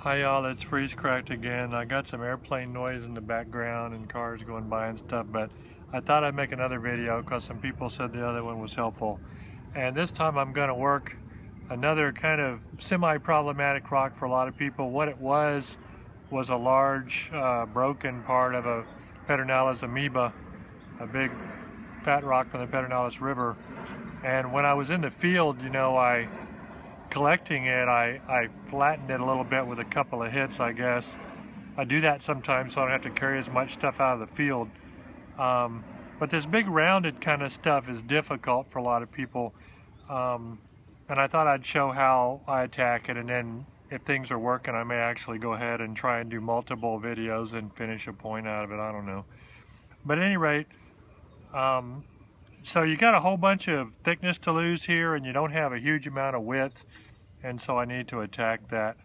Hi y'all, it's Freeze Cracked again. I got some airplane noise in the background and cars going by and stuff, but I thought I'd make another video because some people said the other one was helpful. And this time I'm going to work another kind of semi-problematic rock for a lot of people. What it was a large broken part of a Pedernales amoeba, a big fat rock from the Pedernales River. And when I was in the field, collecting it, I flattened it a little bit with a couple of hits, I guess. I do that sometimes so I don't have to carry as much stuff out of the field. But this big rounded kind of stuff is difficult for a lot of people. And I thought I'd show how I attack it, and then if things are working, I may actually go ahead and try and do multiple videos and finish a point out of it, I don't know. But at any rate, so you got a whole bunch of thickness to lose here, and you don't have a huge amount of width, and so I need to attack that.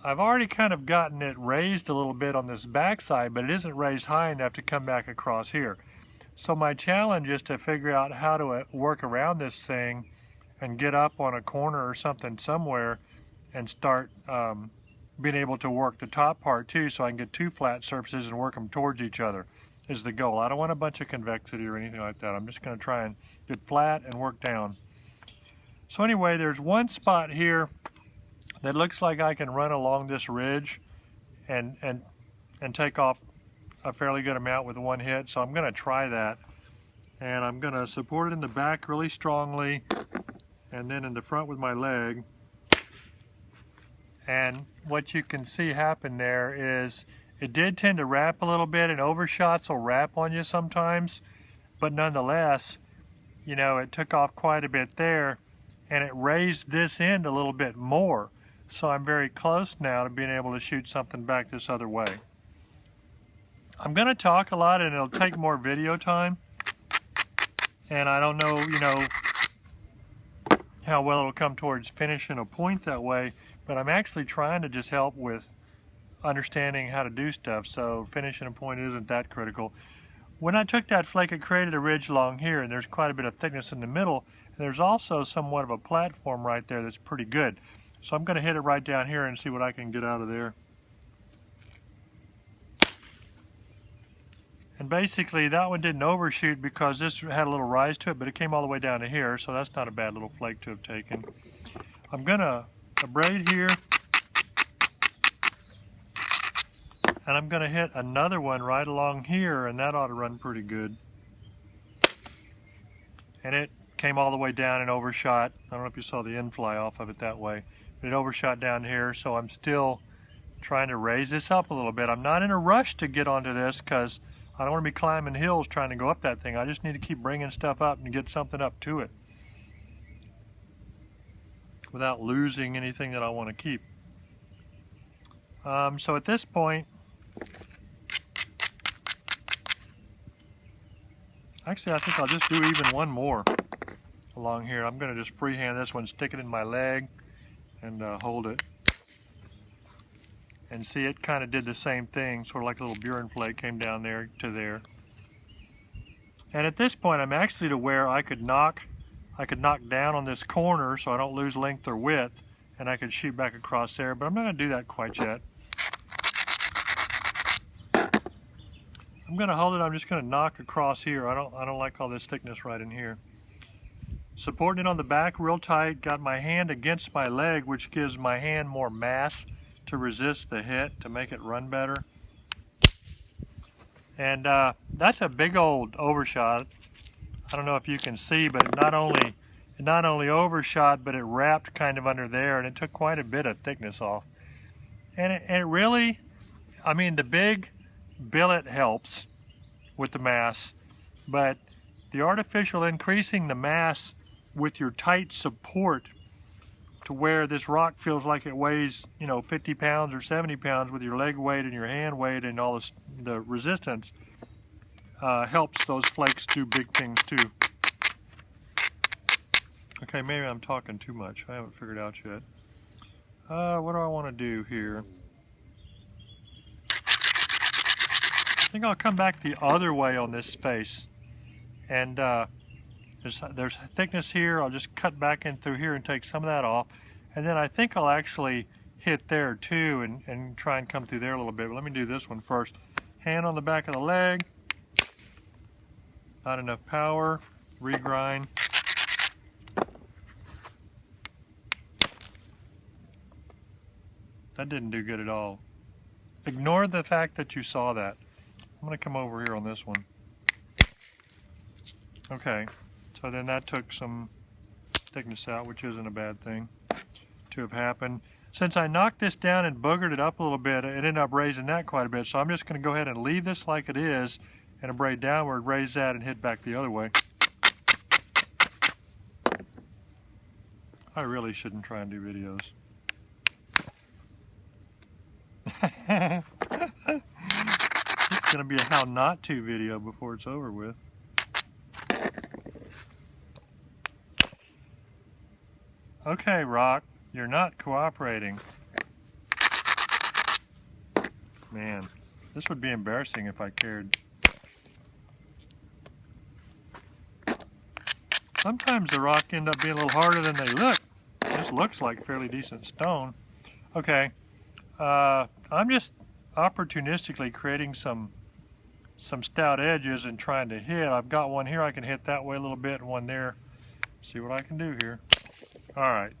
I've already kind of gotten it raised a little bit on this backside, but it isn't raised high enough to come back across here. So my challenge is to figure out how to work around this thing and get up on a corner or something somewhere and start being able to work the top part too, so I can get two flat surfaces and work them towards each other is the goal. I don't want a bunch of convexity or anything like that. I'm just going to try and get flat and work down. So anyway, there's one spot here that looks like I can run along this ridge and take off a fairly good amount with one hit. So I'm going to try that, and I'm going to support it in the back really strongly and then in the front with my leg. And what you can see happen there is it did tend to wrap a little bit, and overshots will wrap on you sometimes, but nonetheless, it took off quite a bit there, and it raised this end a little bit more. So I'm very close now to being able to shoot something back this other way. I'm going to talk a lot, and it'll take more video time, and I don't know, how well it'll come towards finishing a point that way, but I'm actually trying to just help with understanding how to do stuff, so finishing a point isn't that critical. When I took that flake, it created a ridge along here, and there's quite a bit of thickness in the middle, and there's also somewhat of a platform right there that's pretty good. So I'm going to hit it right down here and see what I can get out of there. And basically that one didn't overshoot because this had a little rise to it, but it came all the way down to here, so that's not a bad little flake to have taken. I'm going to abrade here, and I'm going to hit another one right along here, and that ought to run pretty good. And it came all the way down and overshot. I don't know if you saw the end fly off of it that way, but it overshot down here, so I'm still trying to raise this up a little bit. I'm not in a rush to get onto this because I don't want to be climbing hills trying to go up that thing. I just need to keep bringing stuff up and get something up to it without losing anything that I want to keep. So at this point, actually I think I'll just do even one more along here. I'm going to just freehand this one, stick it in my leg, and hold it. And see, it kind of did the same thing, sort of like a little Buren flake came down there to there. And at this point, I'm actually to where I could knock down on this corner so I don't lose length or width, and I could shoot back across there, but I'm not going to do that quite yet. I'm going to hold it. I'm just going to knock across here. I don't like all this thickness right in here. Supporting it on the back real tight, got my hand against my leg, which gives my hand more mass to resist the hit, to make it run better. And that's a big old overshot. I don't know if you can see, but it not only overshot, but it wrapped kind of under there, and it took quite a bit of thickness off. And it really, I mean, the big billet helps with the mass, but the artificial increasing the mass with your tight support to where this rock feels like it weighs, 50 pounds or 70 pounds with your leg weight and your hand weight and all this, the resistance, helps those flakes do big things too. Okay, maybe I'm talking too much. I haven't figured out yet. What do I want to do here? I think I'll come back the other way on this face. And there's thickness here. I'll just cut back in through here and take some of that off. And then I think I'll actually hit there too and try and come through there a little bit. But let me do this one first. Hand on the back of the leg. Not enough power. Regrind. That didn't do good at all. Ignore the fact that you saw that. I'm going to come over here on this one. Okay, so then that took some thickness out, which isn't a bad thing to have happened. Since I knocked this down and boogered it up a little bit, it ended up raising that quite a bit. So I'm just going to go ahead and leave this like it is and abrade downward, raise that, and hit back the other way. I really shouldn't try and do videos. It's going to be a how not to video before it's over with. Okay, Rock, you're not cooperating. Man, this would be embarrassing if I cared. Sometimes the rock end up being a little harder than they look. This looks like fairly decent stone. Okay, I'm just opportunistically creating some stout edges and trying to hit. I've got one here I can hit that way a little bit and one there. See what I can do here. Alright,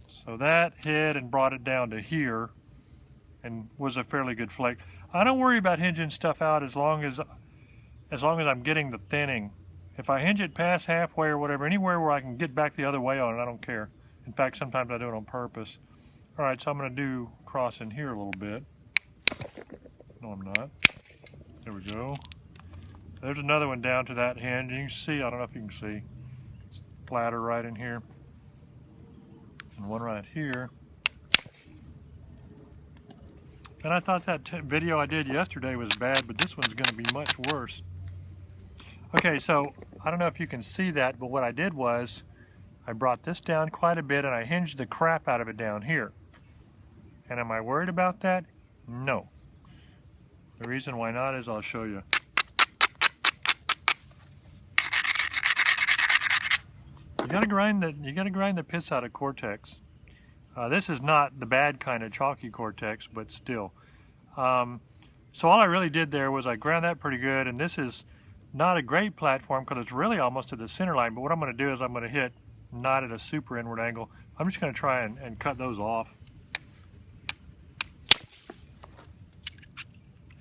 so that hit and brought it down to here and was a fairly good flake. I don't worry about hinging stuff out as long as I'm getting the thinning. If I hinge it past halfway or whatever, anywhere where I can get back the other way on it, I don't care. In fact, sometimes I do it on purpose. Alright, so I'm going to do cross in here a little bit. No, I'm not. There we go. There's another one down to that hinge. You can see, I don't know if you can see, splatter right in here. And one right here. And I thought that video I did yesterday was bad, but this one's going to be much worse. Okay, so I don't know if you can see that, but what I did was I brought this down quite a bit and I hinged the crap out of it down here. And am I worried about that? No. The reason why not is I'll show you. You gotta grind the piss out of Cortex. This is not the bad kind of chalky Cortex, but still. So all I really did there was I ground that pretty good, and this is not a great platform because it's really almost at the center line. But what I'm going to do is I'm going to hit not at a super inward angle. I'm just going to try and cut those off.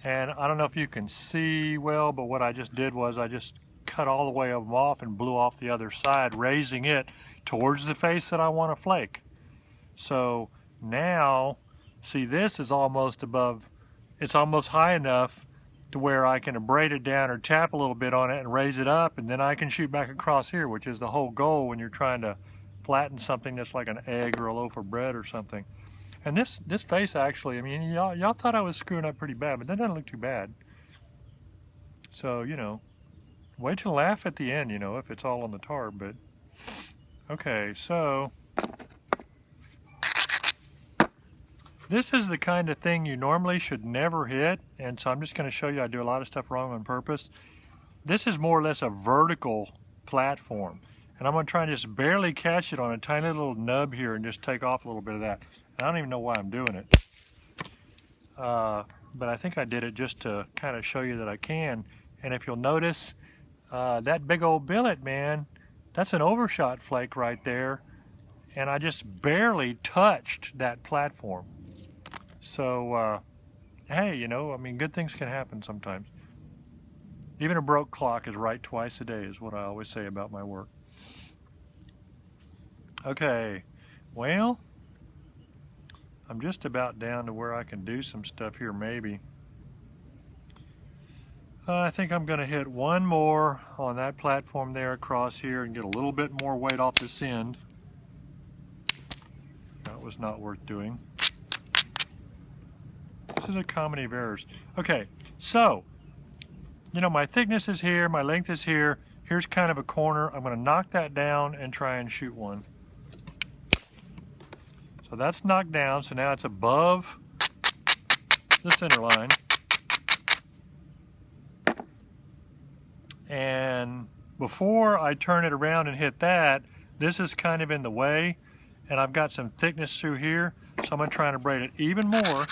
And I don't know if you can see well, but what I just did was I just cut all the way of them off and blew off the other side, raising it towards the face that I want to flake. So now, see, this is almost above, it's almost high enough to where I can abrade it down or tap a little bit on it and raise it up, and then I can shoot back across here, which is the whole goal when you're trying to flatten something that's like an egg or a loaf of bread or something. And this face actually, I mean, y'all thought I was screwing up pretty bad, but that doesn't look too bad. So, you know, wait till laugh at the end, you know, if it's all on the tar, but okay, so this is the kind of thing you normally should never hit, and so I'm just going to show you I do a lot of stuff wrong on purpose. This is more or less a vertical platform, and I'm going to try and just barely catch it on a tiny little nub here and just take off a little bit of that. And I don't even know why I'm doing it, but I think I did it just to kind of show you that I can. And if you'll notice, that big old billet, man, that's an overshot flake right there, and I just barely touched that platform. So, hey, you know, I mean, good things can happen sometimes. Even a broke clock is right twice a day is what I always say about my work. Okay, well, I'm just about down to where I can do some stuff here, maybe. I think I'm going to hit one more on that platform there across here and get a little bit more weight off this end. That was not worth doing. This is a comedy of errors. Okay, so, you know, my thickness is here, my length is here. Here's kind of a corner. I'm going to knock that down and try and shoot one. So that's knocked down, so now it's above the center line. And before I turn it around and hit that, this is kind of in the way. and I've got some thickness through here, so I'm going to try and abrade it even more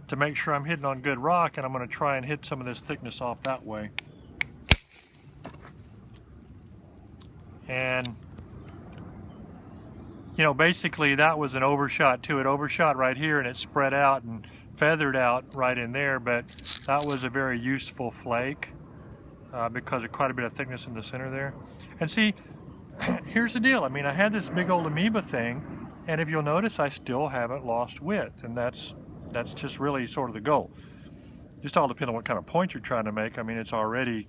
to make sure I'm hitting on good rock, and I'm going to try and hit some of this thickness off that way. And you know, basically that was an overshot too. It overshot right here and it spread out and feathered out right in there, but that was a very useful flake because of quite a bit of thickness in the center there. And see, here's the deal. I mean, I had this big old amoeba thing, and if you'll notice, I still haven't lost width, and that's just really sort of the goal. Just all depends on what kind of point you're trying to make. I mean, it's already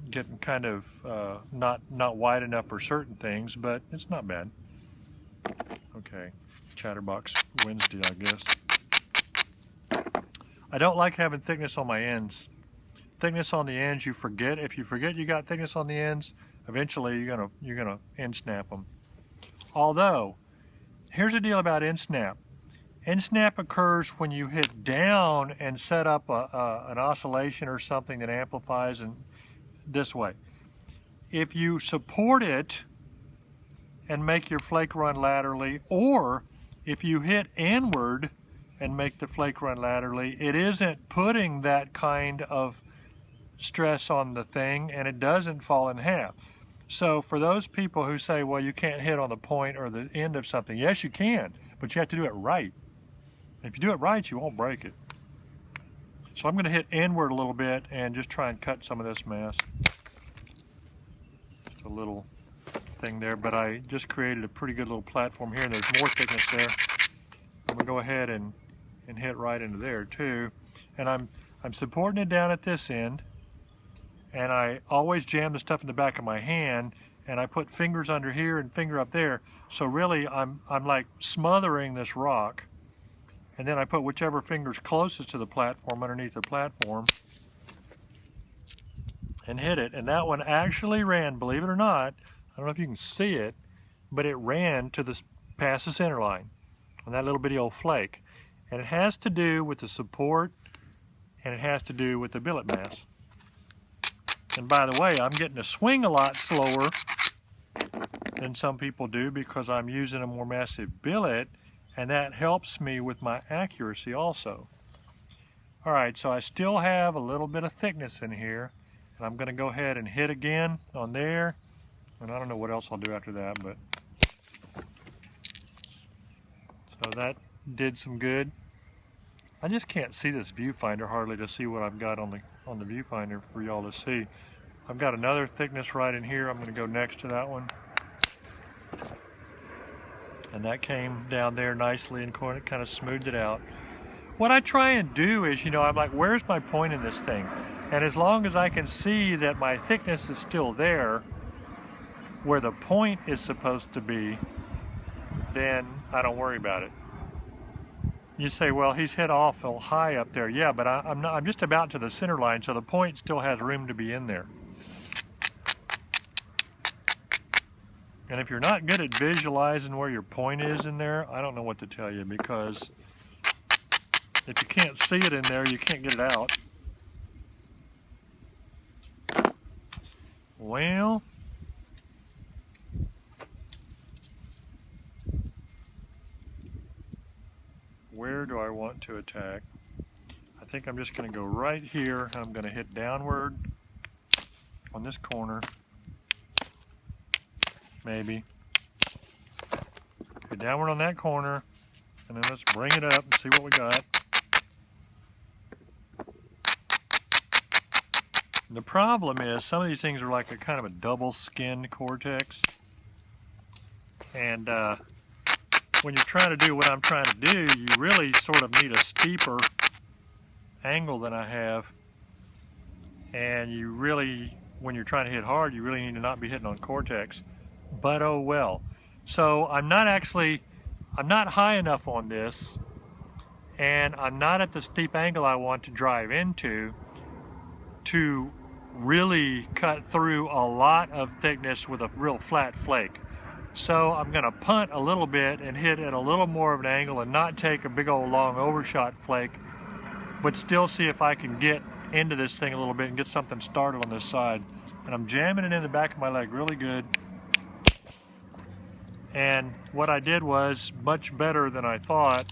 getting kind of not wide enough for certain things, but it's not bad. Okay, Chatterbox Wednesday, I guess. I don't like having thickness on my ends. Thickness on the ends, you forget. If you forget you got thickness on the ends, eventually you're gonna end snap them. Although, here's the deal about end snap. End snap occurs when you hit down and set up an oscillation or something that amplifies and this way. If you support it and make your flake run laterally, or if you hit inward and make the flake run laterally, it isn't putting that kind of stress on the thing, and it doesn't fall in half. So for those people who say, well, you can't hit on the point or the end of something, yes, you can, but you have to do it right. If you do it right, you won't break it. So I'm going to hit inward a little bit and just try and cut some of this mass. Just a little thing there, but I just created a pretty good little platform here, and there's more thickness there. I'm going to go ahead and hit right into there too. And I'm supporting it down at this end, and I always jam the stuff in the back of my hand, and I put fingers under here and finger up there. So really I'm like smothering this rock. And then I put whichever finger's closest to the platform underneath the platform and hit it. And that one actually ran, believe it or not, I don't know if you can see it, but it ran to past the center line on that little bitty old flake. And it has to do with the support, and it has to do with the billet mass. And by the way, I'm getting to swing a lot slower than some people do because I'm using a more massive billet, and that helps me with my accuracy also. All right, so I still have a little bit of thickness in here, and I'm going to go ahead and hit again on there, and I don't know what else I'll do after that, but so that did some good. I just can't see this viewfinder hardly to see what I've got on the viewfinder for y'all to see. I've got another thickness right in here. I'm going to go next to that one. And that came down there nicely and kind of smoothed it out. What I try and do is, you know, I'm like, where's my point in this thing? And as long as I can see that my thickness is still there, where the point is supposed to be, then I don't worry about it. You say, well, he's hit awful high up there. Yeah, but I'm just about to the center line, so the point still has room to be in there. And if you're not good at visualizing where your point is in there, I don't know what to tell you, because if you can't see it in there, you can't get it out. Well, where do I want to attack? I think I'm just going to go right here, and I'm going to hit downward on this corner. Maybe. Go downward on that corner, and then let's bring it up and see what we got. The problem is some of these things are like a kind of a double skinned cortex, and when you're trying to do what I'm trying to do, you really sort of need a steeper angle than I have, and you really, when you're trying to hit hard, you really need to not be hitting on cortex. But oh well. So I'm not high enough on this, and I'm not at the steep angle I want to drive into to really cut through a lot of thickness with a real flat flake. So I'm going to punt a little bit and hit at a little more of an angle and not take a big old long overshot flake, but still see if I can get into this thing a little bit and get something started on this side. And I'm jamming it in the back of my leg really good. And what I did was much better than I thought.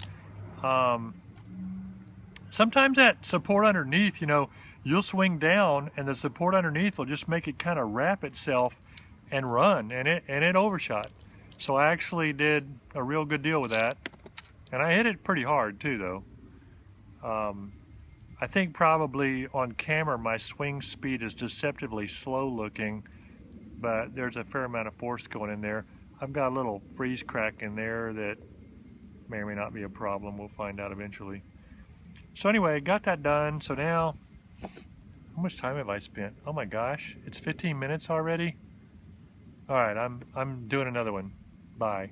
Sometimes that support underneath, you know, you'll swing down and the support underneath will just make it kind of wrap itself and run, and it overshot. So I actually did a real good deal with that. And I hit it pretty hard too, though. I think probably on camera my swing speed is deceptively slow looking, but there's a fair amount of force going in there. I've got a little freeze crack in there that may or may not be a problem. We'll find out eventually. So anyway, got that done. So now, how much time have I spent? Oh my gosh, it's 15 minutes already? All right, I'm doing another one. Bye.